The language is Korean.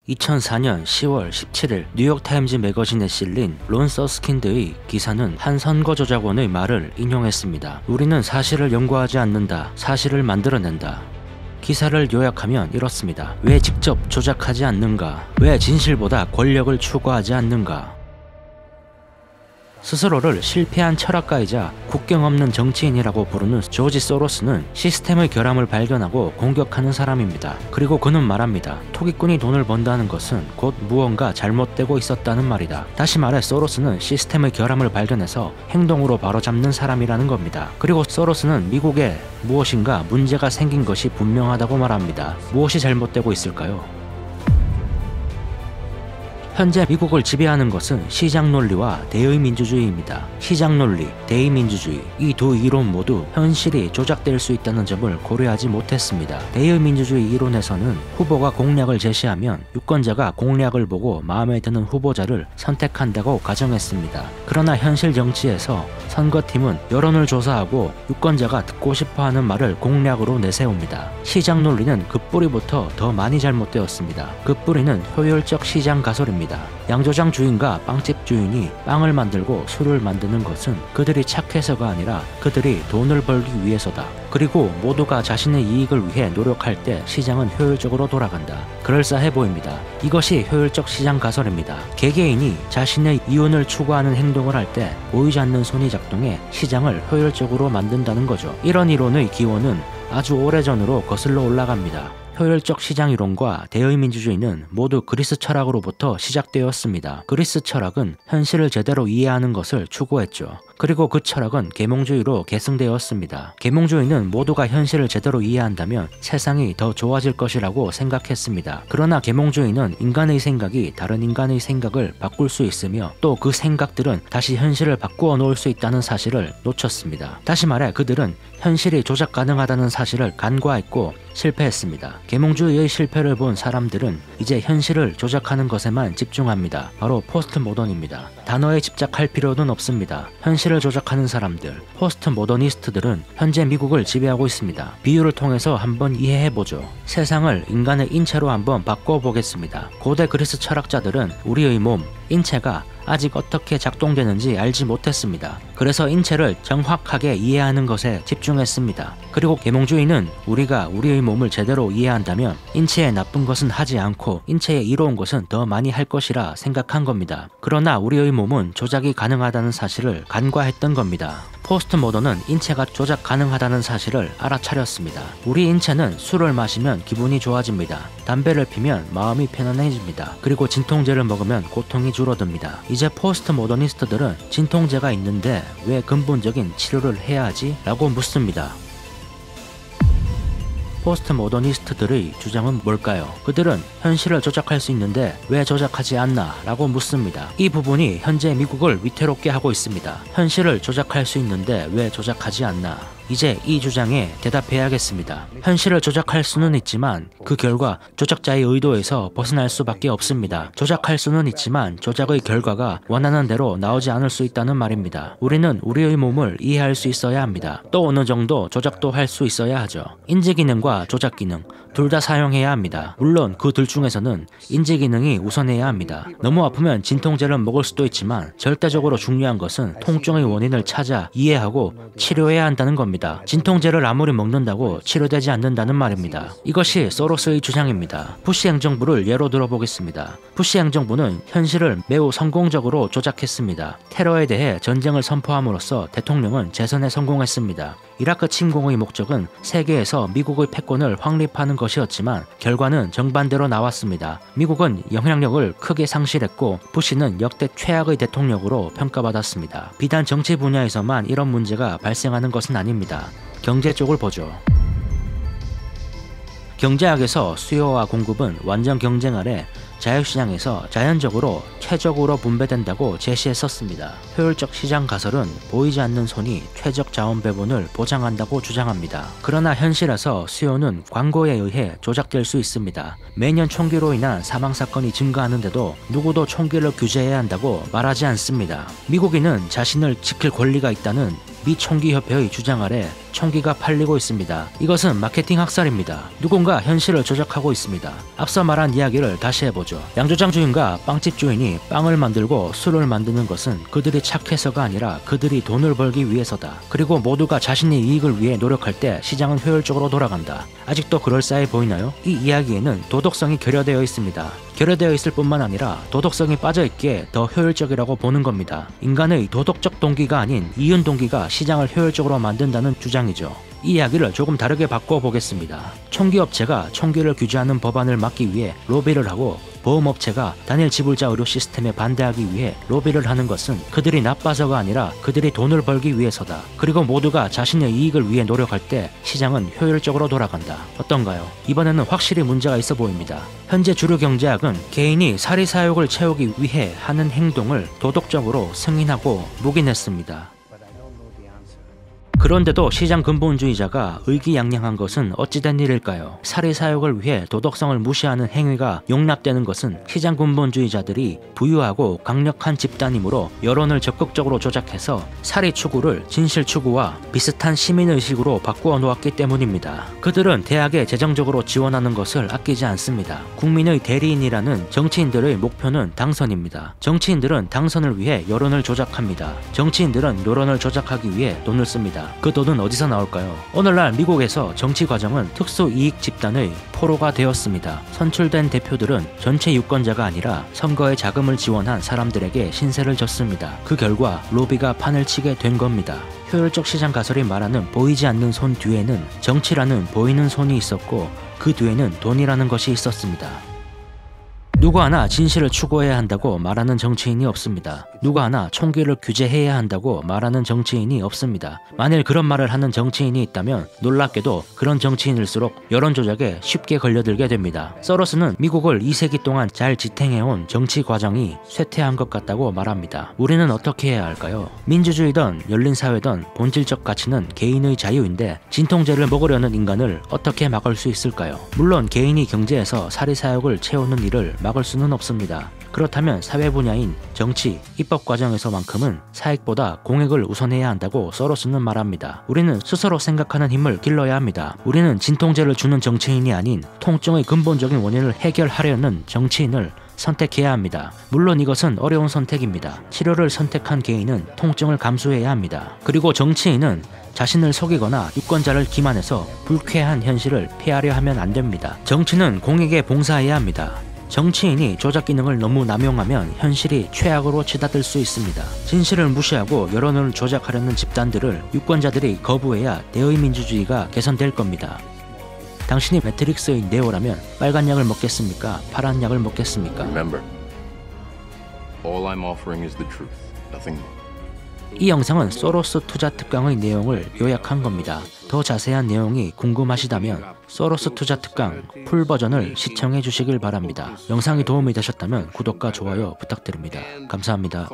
2004년 10월 17일 뉴욕타임즈 매거진에 실린 론 서스킨드의 기사는 한 선거 조작원의 말을 인용했습니다. 우리는 사실을 연구하지 않는다. 사실을 만들어낸다. 기사를 요약하면 이렇습니다. 왜 직접 조작하지 않는가? 왜 진실보다 권력을 추구하지 않는가? 스스로를 실패한 철학가이자 국경 없는 정치인이라고 부르는 조지 소로스는 시스템의 결함을 발견하고 공격하는 사람입니다. 그리고 그는 말합니다. 토기꾼이 돈을 번다는 것은 곧 무언가 잘못되고 있었다는 말이다. 다시 말해 소로스는 시스템의 결함을 발견해서 행동으로 바로잡는 사람이라는 겁니다. 그리고 소로스는 미국에 무엇인가 문제가 생긴 것이 분명하다고 말합니다. 무엇이 잘못되고 있을까요? 현재 미국을 지배하는 것은 시장 논리와 대의민주주의입니다. 시장 논리, 대의민주주의 이 두 이론 모두 현실이 조작될 수 있다는 점을 고려하지 못했습니다. 대의민주주의 이론에서는 후보가 공약을 제시하면 유권자가 공약을 보고 마음에 드는 후보자를 선택한다고 가정했습니다. 그러나 현실 정치에서 선거팀은 여론을 조사하고 유권자가 듣고 싶어하는 말을 공약으로 내세웁니다. 시장 논리는 그 뿌리부터 더 많이 잘못되었습니다. 그 뿌리는 효율적 시장 가설입니다. 양조장 주인과 빵집 주인이 빵을 만들고 술을 만드는 것은 그들이 착해서가 아니라 그들이 돈을 벌기 위해서다. 그리고 모두가 자신의 이익을 위해 노력할 때 시장은 효율적으로 돌아간다. 그럴싸해 보입니다. 이것이 효율적 시장 가설입니다. 개개인이 자신의 이윤을 추구하는 행동을 할 때 보이지 않는 손이 작동해 시장을 효율적으로 만든다는 거죠. 이런 이론의 기원은 아주 오래전으로 거슬러 올라갑니다. 효율적 시장 이론과 대의민주주의는 모두 그리스 철학으로부터 시작되었습니다. 그리스 철학은 현실을 제대로 이해하는 것을 추구했죠. 그리고 그 철학은 계몽주의로 계승되었습니다. 계몽주의는 모두가 현실을 제대로 이해한다면 세상이 더 좋아질 것이라고 생각했습니다. 그러나 계몽주의는 인간의 생각이 다른 인간의 생각을 바꿀 수 있으며 또 그 생각들은 다시 현실을 바꾸어 놓을 수 있다는 사실을 놓쳤습니다. 다시 말해 그들은 현실이 조작 가능하다는 사실을 간과했고 실패했습니다. 계몽주의의 실패를 본 사람들은 이제 현실을 조작하는 것에만 집중합니다. 바로 포스트 모던입니다. 단어에 집착할 필요는 없습니다. 현실을 조작하는 사람들, 포스트 모더니스트들은 현재 미국을 지배하고 있습니다. 비유를 통해서 한번 이해해보죠. 세상을 인간의 인체로 한번 바꿔보겠습니다. 고대 그리스 철학자들은 우리의 몸, 인체가 아직 어떻게 작동되는지 알지 못했습니다. 그래서 인체를 정확하게 이해하는 것에 집중했습니다. 그리고 계몽주의는 우리가 우리의 몸을 제대로 이해한다면 인체에 나쁜 것은 하지 않고 인체에 이로운 것은 더 많이 할 것이라 생각한 겁니다. 그러나 우리의 몸은 조작이 가능하다는 사실을 간과했던 겁니다. 포스트 모던은 인체가 조작 가능하다는 사실을 알아차렸습니다. 우리 인체는 술을 마시면 기분이 좋아집니다. 담배를 피면 마음이 편안해집니다. 그리고 진통제를 먹으면 고통이 줄어듭니다. 이제 포스트 모더니스트들은 진통제가 있는데 왜 근본적인 치료를 해야 하지? 라고 묻습니다. 포스트 모더니스트들의 주장은 뭘까요? 그들은 현실을 조작할 수 있는데 왜 조작하지 않나? 라고 묻습니다. 이 부분이 현재 미국을 위태롭게 하고 있습니다. 현실을 조작할 수 있는데 왜 조작하지 않나? 이제 이 주장에 대답해야겠습니다. 현실을 조작할 수는 있지만 그 결과 조작자의 의도에서 벗어날 수밖에 없습니다. 조작할 수는 있지만 조작의 결과가 원하는 대로 나오지 않을 수 있다는 말입니다. 우리는 우리의 몸을 이해할 수 있어야 합니다. 또 어느 정도 조작도 할 수 있어야 하죠. 인지기능과 조작기능 둘 다 사용해야 합니다. 물론 그 둘 중에서는 인지기능이 우선해야 합니다. 너무 아프면 진통제를 먹을 수도 있지만 절대적으로 중요한 것은 통증의 원인을 찾아 이해하고 치료해야 한다는 겁니다. 진통제를 아무리 먹는다고 치료되지 않는다는 말입니다. 이것이 소로스의 주장입니다. 부시 행정부를 예로 들어보겠습니다. 부시 행정부는 현실을 매우 성공적으로 조작했습니다. 테러에 대해 전쟁을 선포함으로써 대통령은 재선에 성공했습니다. 이라크 침공의 목적은 세계에서 미국의 패권을 확립하는 것이었지만 결과는 정반대로 나왔습니다. 미국은 영향력을 크게 상실했고 부시는 역대 최악의 대통령으로 평가받았습니다. 비단 정치 분야에서만 이런 문제가 발생하는 것은 아닙니다. 경제 쪽을 보죠. 경제학에서 수요와 공급은 완전 경쟁 아래 자유시장에서 자연적으로 최적으로 분배된다고 제시했었습니다. 효율적 시장 가설은 보이지 않는 손이 최적 자원 배분을 보장한다고 주장합니다. 그러나 현실에서 수요는 광고에 의해 조작될 수 있습니다. 매년 총기로 인한 사망사건이 증가하는데도 누구도 총기를 규제해야 한다고 말하지 않습니다. 미국인은 자신을 지킬 권리가 있다는 미 총기협회의 주장 아래 총기가 팔리고 있습니다. 이것은 마케팅 학살입니다. 누군가 현실을 조작하고 있습니다. 앞서 말한 이야기를 다시 해보죠. 양조장 주인과 빵집 주인이 빵을 만들고 술을 만드는 것은 그들이 착해서가 아니라 그들이 돈을 벌기 위해서다. 그리고 모두가 자신의 이익을 위해 노력할 때 시장은 효율적으로 돌아간다. 아직도 그럴싸해 보이나요? 이 이야기에는 도덕성이 결여되어 있습니다. 결여되어 있을 뿐만 아니라 도덕성이 빠져있기에 더 효율적이라고 보는 겁니다. 인간의 도덕적 동기가 아닌 이윤 동기가 시장을 효율적으로 만든다는 주장이죠. 이 이야기를 조금 다르게 바꿔보겠습니다. 총기업체가 총기를 규제하는 법안을 막기 위해 로비를 하고 보험업체가 단일 지불자 의료 시스템에 반대하기 위해 로비를 하는 것은 그들이 나빠서가 아니라 그들이 돈을 벌기 위해서다. 그리고 모두가 자신의 이익을 위해 노력할 때 시장은 효율적으로 돌아간다. 어떤가요? 이번에는 확실히 문제가 있어 보입니다. 현재 주류 경제학은 개인이 사리사욕을 채우기 위해 하는 행동을 도덕적으로 승인하고 묵인했습니다. 그런데도 시장 근본주의자가 의기양양한 것은 어찌된 일일까요? 사리사욕을 위해 도덕성을 무시하는 행위가 용납되는 것은 시장 근본주의자들이 부유하고 강력한 집단이므로 여론을 적극적으로 조작해서 사리 추구를 진실 추구와 비슷한 시민의식으로 바꾸어 놓았기 때문입니다. 그들은 대학에 재정적으로 지원하는 것을 아끼지 않습니다. 국민의 대리인이라는 정치인들의 목표는 당선입니다. 정치인들은 당선을 위해 여론을 조작합니다. 정치인들은 여론을 조작하기 위해 돈을 씁니다. 그 돈은 어디서 나올까요? 오늘날 미국에서 정치 과정은 특수이익 집단의 포로가 되었습니다. 선출된 대표들은 전체 유권자가 아니라 선거에 자금을 지원한 사람들에게 신세를 졌습니다. 그 결과 로비가 판을 치게 된 겁니다. 효율적 시장 가설이 말하는 보이지 않는 손 뒤에는 정치라는 보이는 손이 있었고 그 뒤에는 돈이라는 것이 있었습니다. 누구 하나 진실을 추구해야 한다고 말하는 정치인이 없습니다. 누구 하나 총기를 규제해야 한다고 말하는 정치인이 없습니다. 만일 그런 말을 하는 정치인이 있다면 놀랍게도 그런 정치인일수록 여론 조작에 쉽게 걸려들게 됩니다. 소로스는 미국을 2세기 동안 잘 지탱해온 정치 과정이 쇠퇴한 것 같다고 말합니다. 우리는 어떻게 해야 할까요? 민주주의든 열린사회든 본질적 가치는 개인의 자유인데 진통제를 먹으려는 인간을 어떻게 막을 수 있을까요? 물론 개인이 경제에서 사리사욕을 채우는 일을 막을 수는 없습니다. 그렇다면 사회 분야인 정치, 입법 과정에서만큼은 사익보다 공익을 우선해야 한다고 소로스는 말합니다. 우리는 스스로 생각하는 힘을 길러야 합니다. 우리는 진통제를 주는 정치인이 아닌 통증의 근본적인 원인을 해결하려는 정치인을 선택해야 합니다. 물론 이것은 어려운 선택입니다. 치료를 선택한 개인은 통증을 감수해야 합니다. 그리고 정치인은 자신을 속이거나 유권자를 기만해서 불쾌한 현실을 피하려 하면 안 됩니다. 정치는 공익에 봉사해야 합니다. 정치인이 조작 기능을 너무 남용하면 현실이 최악으로 치닫을 수 있습니다. 진실을 무시하고 여론을 조작하려는 집단들을 유권자들이 거부해야 대의민주주의가 개선될 겁니다. 당신이 매트릭스의 네오라면 빨간 약을 먹겠습니까? 파란 약을 먹겠습니까? Remember, all I'm offering is the truth, nothing more. 이 영상은 소로스 투자 특강의 내용을 요약한 겁니다. 더 자세한 내용이 궁금하시다면 소로스 투자 특강 풀 버전을 시청해 주시길 바랍니다. 영상이 도움이 되셨다면 구독과 좋아요 부탁드립니다. 감사합니다.